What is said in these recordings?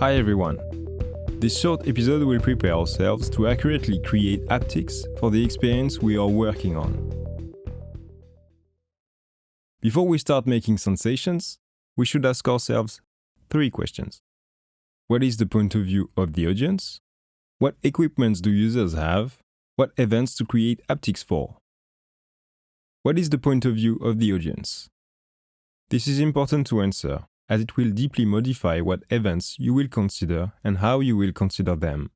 Hi everyone! This short episode will prepare ourselves to accurately create haptics for the experience we are working on. Before we start making sensations, we should ask ourselves 3 questions. What is the point of view of the audience? What equipments do users have? What events to create haptics for? What is the point of view of the audience? This is important to answer, as it will deeply modify what events you will consider and how you will consider them.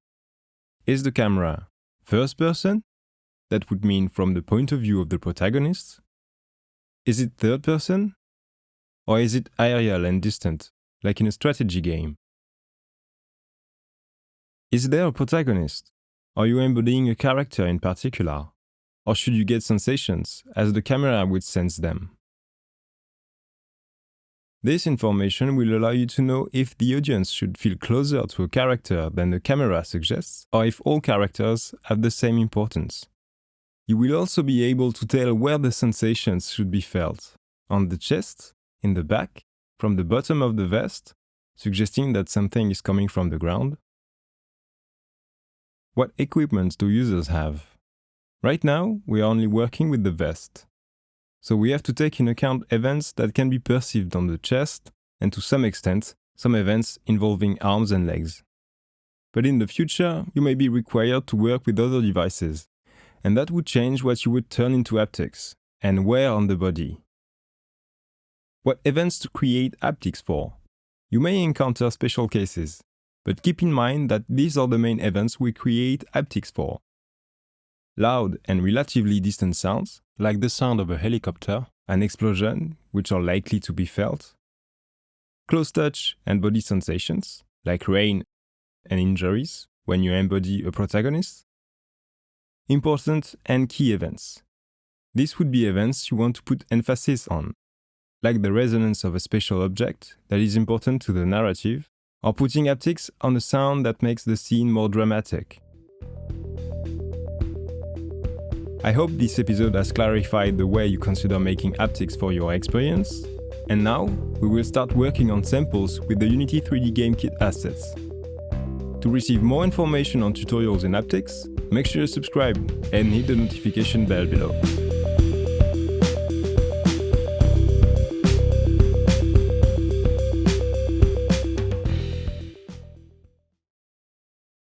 Is the camera first person? That would mean from the point of view of the protagonist. Is it third person? Or is it aerial and distant, like in a strategy game? Is there a protagonist? Are you embodying a character in particular? Or should you get sensations, as the camera would sense them? This information will allow you to know if the audience should feel closer to a character than the camera suggests, or if all characters have the same importance. You will also be able to tell where the sensations should be felt: on the chest, in the back, from the bottom of the vest, suggesting that something is coming from the ground. What equipment do users have? Right now, we are only working with the vest. So we have to take into account events that can be perceived on the chest, and to some extent, some events involving arms and legs. But in the future, you may be required to work with other devices, and that would change what you would turn into haptics, and where on the body. What events to create haptics for? You may encounter special cases, but keep in mind that these are the main events we create haptics for. Loud and relatively distant sounds, like the sound of a helicopter, an explosion, which are likely to be felt. Close touch and body sensations, like rain and injuries, when you embody a protagonist. Important and key events. These would be events you want to put emphasis on, like the resonance of a special object that is important to the narrative, or putting haptics on a sound that makes the scene more dramatic. I hope this episode has clarified the way you consider making haptics for your experience. And now, we will start working on samples with the Unity 3D Game Kit assets. To receive more information on tutorials in haptics, make sure you subscribe and hit the notification bell below.